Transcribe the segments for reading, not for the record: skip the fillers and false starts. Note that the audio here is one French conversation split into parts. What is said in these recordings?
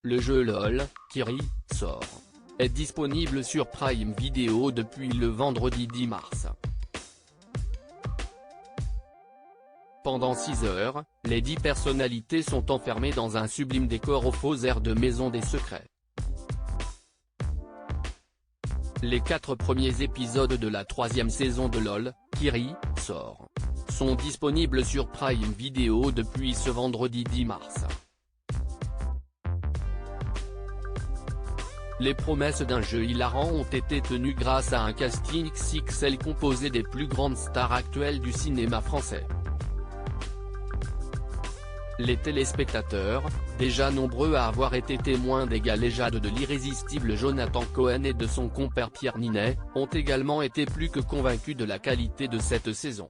le jeu LOL, Kiri, sort. Est disponible sur Prime Video depuis le vendredi 10 mars. Pendant 6 heures, les 10 personnalités sont enfermées dans un sublime décor aux faux airs de Maison des Secrets. Les 4 premiers épisodes de la 3e saison de LOL, Kiri, sort, sont disponibles sur Prime Video depuis ce vendredi 10 mars. Les promesses d'un jeu hilarant ont été tenues grâce à un casting XXL composé des plus grandes stars actuelles du cinéma français. Les téléspectateurs, déjà nombreux à avoir été témoins des galéjades de l'irrésistible Jonathan Cohen et de son compère Pierre Ninet, ont également été plus que convaincus de la qualité de cette saison.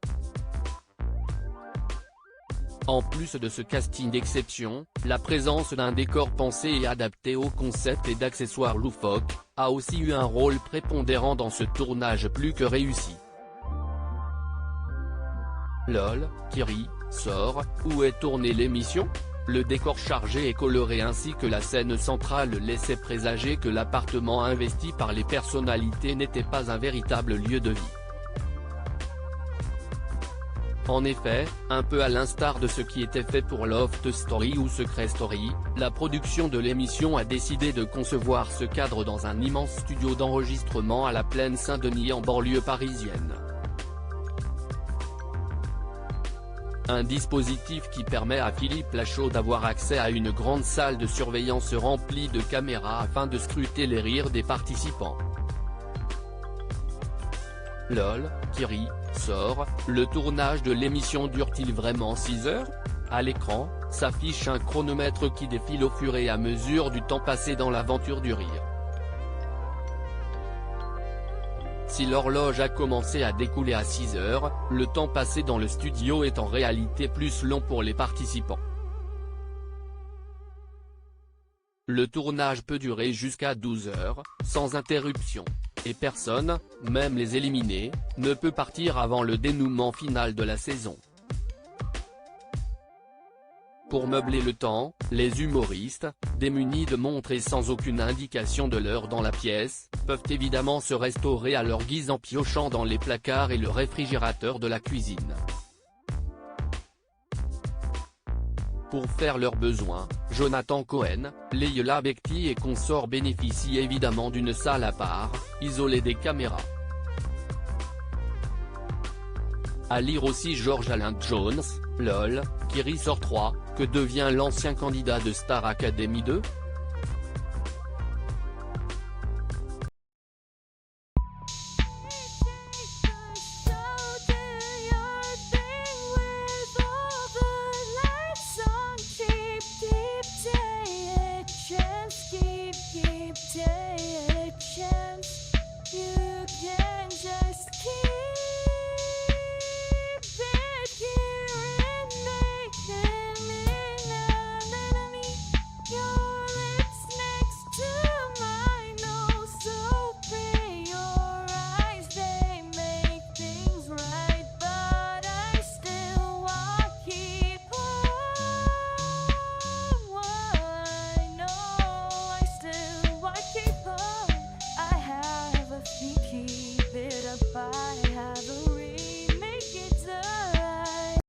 En plus de ce casting d'exception, la présence d'un décor pensé et adapté au concept et d'accessoires loufoques, a aussi eu un rôle prépondérant dans ce tournage plus que réussi. LOL, Kiri, sort, où est tournée l'émission ? Le décor chargé et coloré ainsi que la scène centrale laissaient présager que l'appartement investi par les personnalités n'était pas un véritable lieu de vie. En effet, un peu à l'instar de ce qui était fait pour Loft Story ou Secret Story, la production de l'émission a décidé de concevoir ce cadre dans un immense studio d'enregistrement à la Plaine Saint-Denis en banlieue parisienne. Un dispositif qui permet à Philippe Lachaud d'avoir accès à une grande salle de surveillance remplie de caméras afin de scruter les rires des participants. LOL, Kiri, sort, le tournage de l'émission dure-t-il vraiment 6 heures ? À l'écran, s'affiche un chronomètre qui défile au fur et à mesure du temps passé dans l'aventure du rire. Si l'horloge a commencé à découler à 6 heures, le temps passé dans le studio est en réalité plus long pour les participants. Le tournage peut durer jusqu'à 12 heures, sans interruption, et personne, même les éliminés, ne peut partir avant le dénouement final de la saison. Pour meubler le temps, les humoristes, démunis de montres et sans aucune indication de l'heure dans la pièce, peuvent évidemment se restaurer à leur guise en piochant dans les placards et le réfrigérateur de la cuisine. Pour faire leurs besoins, Jonathan Cohen, Leila Bekti et consorts bénéficient évidemment d'une salle à part, isolée des caméras. À lire aussi George Alain Jones, LOL, Kiri sort 3, que devient l'ancien candidat de Star Academy 2 ?